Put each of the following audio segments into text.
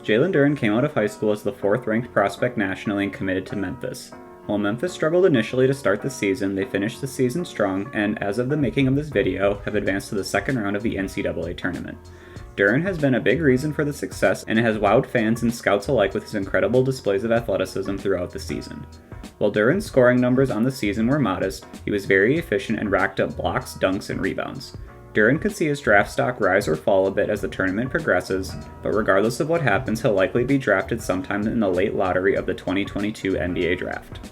Jalen Duren came out of high school as the 4th ranked prospect nationally and committed to Memphis. While Memphis struggled initially to start the season, they finished the season strong and, as of the making of this video, have advanced to the second round of the NCAA tournament. Duren has been a big reason for the success and has wowed fans and scouts alike with his incredible displays of athleticism throughout the season. While Duren's scoring numbers on the season were modest, he was very efficient and racked up blocks, dunks, and rebounds. Duren could see his draft stock rise or fall a bit as the tournament progresses, but regardless of what happens, he'll likely be drafted sometime in the late lottery of the 2022 NBA draft.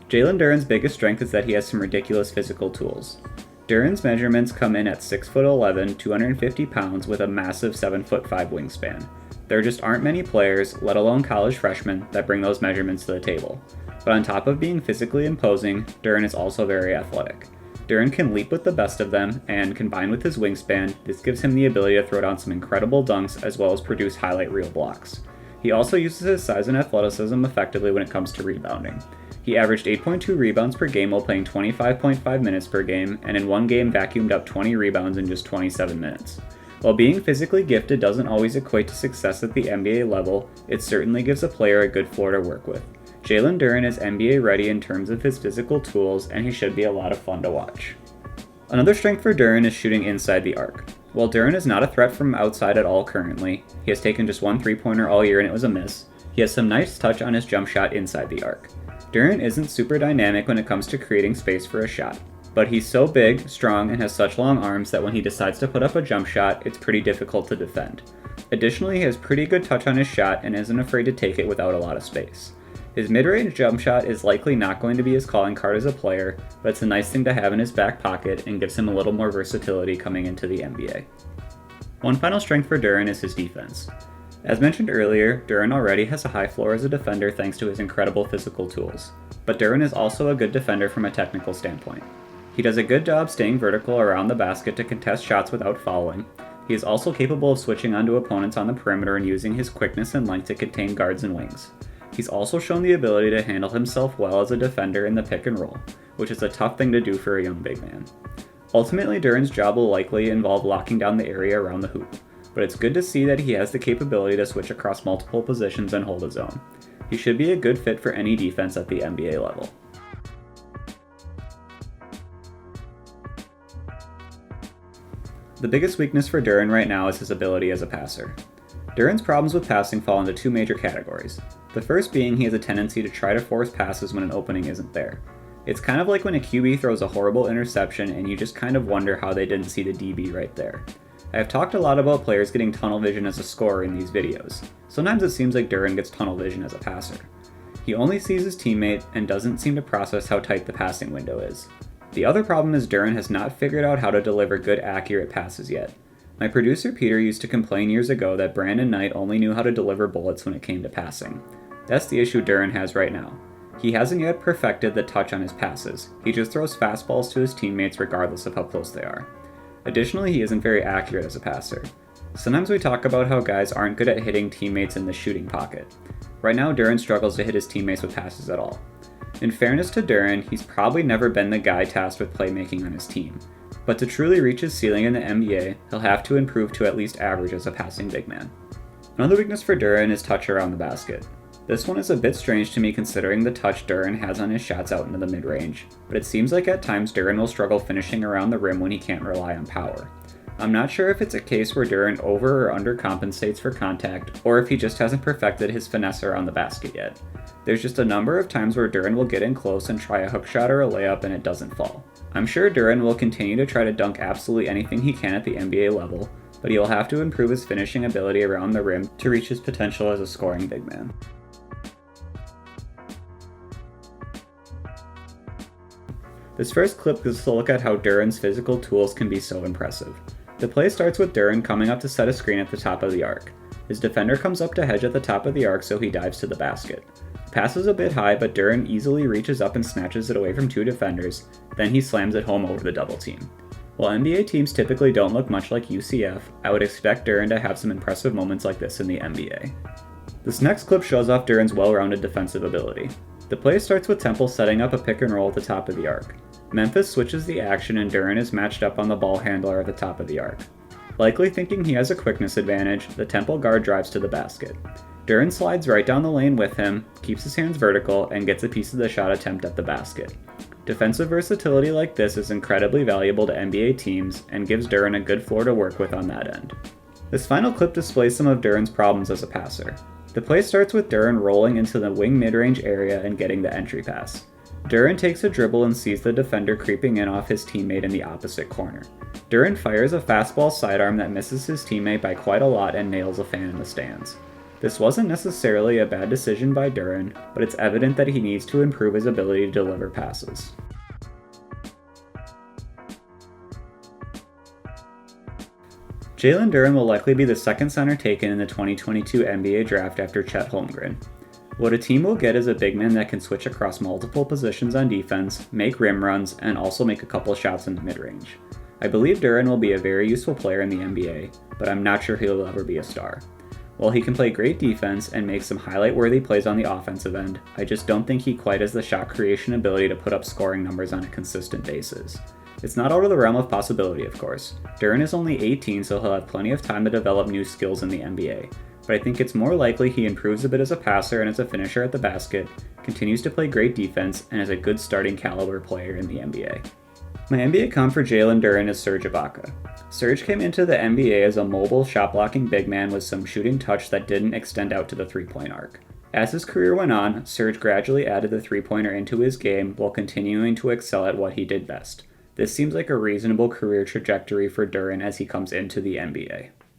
Jalen Duren's biggest strength is that he has some ridiculous physical tools. Duren's measurements come in at 6'11", 250 pounds with a massive 7'5" wingspan. There just aren't many players, let alone college freshmen, that bring those measurements to the table. But on top of being physically imposing, Duren is also very athletic. Duren can leap with the best of them, and combined with his wingspan, this gives him the ability to throw down some incredible dunks as well as produce highlight reel blocks. He also uses his size and athleticism effectively when it comes to rebounding. He averaged 8.2 rebounds per game while playing 25.5 minutes per game, and in one game vacuumed up 20 rebounds in just 27 minutes. While being physically gifted doesn't always equate to success at the NBA level, it certainly gives a player a good floor to work with. Jalen Duren is NBA ready in terms of his physical tools, and he should be a lot of fun to watch. Another strength for Duren is shooting inside the arc. While Duren is not a threat from outside at all currently, he has taken just one three-pointer all year and it was a miss, he has some nice touch on his jump shot inside the arc. Duren isn't super dynamic when it comes to creating space for a shot, but he's so big, strong, and has such long arms that when he decides to put up a jump shot, it's pretty difficult to defend. Additionally, he has pretty good touch on his shot and isn't afraid to take it without a lot of space. His mid-range jump shot is likely not going to be his calling card as a player, but it's a nice thing to have in his back pocket and gives him a little more versatility coming into the NBA. One final strength for Duren is his defense. As mentioned earlier, Duren already has a high floor as a defender thanks to his incredible physical tools, but Duren is also a good defender from a technical standpoint. He does a good job staying vertical around the basket to contest shots without fouling. He is also capable of switching onto opponents on the perimeter and using his quickness and length to contain guards and wings. He's also shown the ability to handle himself well as a defender in the pick and roll, which is a tough thing to do for a young big man. Ultimately, Duren's job will likely involve locking down the area around the hoop, but it's good to see that he has the capability to switch across multiple positions and hold his own. He should be a good fit for any defense at the NBA level. The biggest weakness for Duren right now is his ability as a passer. Duren's problems with passing fall into two major categories. The first being he has a tendency to try to force passes when an opening isn't there. It's kind of like when a QB throws a horrible interception and you just kind of wonder how they didn't see the DB right there. I have talked a lot about players getting tunnel vision as a scorer in these videos. Sometimes it seems like Duren gets tunnel vision as a passer. He only sees his teammate and doesn't seem to process how tight the passing window is. The other problem is Duren has not figured out how to deliver good accurate passes yet. My producer Peter used to complain years ago that Brandon Knight only knew how to deliver bullets when it came to passing. That's the issue Duren has right now. He hasn't yet perfected the touch on his passes. He just throws fastballs to his teammates regardless of how close they are. Additionally, he isn't very accurate as a passer. Sometimes we talk about how guys aren't good at hitting teammates in the shooting pocket. Right now, Duren struggles to hit his teammates with passes at all. In fairness to Duren, he's probably never been the guy tasked with playmaking on his team. But to truly reach his ceiling in the NBA, he'll have to improve to at least average as a passing big man. Another weakness for Duren is touch around the basket. This one is a bit strange to me considering the touch Duren has on his shots out into the mid-range, but it seems like at times Duren will struggle finishing around the rim when he can't rely on power. I'm not sure if it's a case where Duren over or undercompensates for contact, or if he just hasn't perfected his finesse around the basket yet. There's just a number of times where Duren will get in close and try a hook shot or a layup and it doesn't fall. I'm sure Duren will continue to try to dunk absolutely anything he can at the NBA level, but he'll have to improve his finishing ability around the rim to reach his potential as a scoring big man. This first clip gives us a look at how Duren's physical tools can be so impressive. The play starts with Duren coming up to set a screen at the top of the arc. His defender comes up to hedge at the top of the arc, so he dives to the basket. The pass is a bit high, but Duren easily reaches up and snatches it away from two defenders, then he slams it home over the double team. While NBA teams typically don't look much like UCF, I would expect Duren to have some impressive moments like this in the NBA. This next clip shows off Duren's well-rounded defensive ability. The play starts with Temple setting up a pick and roll at the top of the arc. Memphis switches the action and Duren is matched up on the ball handler at the top of the arc. Likely thinking he has a quickness advantage, the Temple guard drives to the basket. Duren slides right down the lane with him, keeps his hands vertical, and gets a piece of the shot attempt at the basket. Defensive versatility like this is incredibly valuable to NBA teams and gives Duren a good floor to work with on that end. This final clip displays some of Duren's problems as a passer. The play starts with Duren rolling into the wing mid-range area and getting the entry pass. Duren takes a dribble and sees the defender creeping in off his teammate in the opposite corner. Duren fires a fastball sidearm that misses his teammate by quite a lot and nails a fan in the stands. This wasn't necessarily a bad decision by Duren, but it's evident that he needs to improve his ability to deliver passes. Jalen Duren will likely be the second center taken in the 2022 NBA draft after Chet Holmgren. What a team will get is a big man that can switch across multiple positions on defense, make rim runs, and also make a couple shots in the mid-range. I believe Duren will be a very useful player in the NBA, but I'm not sure he'll ever be a star. While he can play great defense and make some highlight-worthy plays on the offensive end, I just don't think he quite has the shot creation ability to put up scoring numbers on a consistent basis. It's not out of the realm of possibility, of course. Duren is only 18, so he'll have plenty of time to develop new skills in the NBA. But I think it's more likely he improves a bit as a passer and as a finisher at the basket, continues to play great defense, and is a good starting caliber player in the NBA. My NBA comp for Jalen Duren is Serge Ibaka. Serge came into the NBA as a mobile, shot-blocking big man with some shooting touch that didn't extend out to the three-point arc. As his career went on, Serge gradually added the three-pointer into his game while continuing to excel at what he did best. This seems like a reasonable career trajectory for Duren as he comes into the NBA.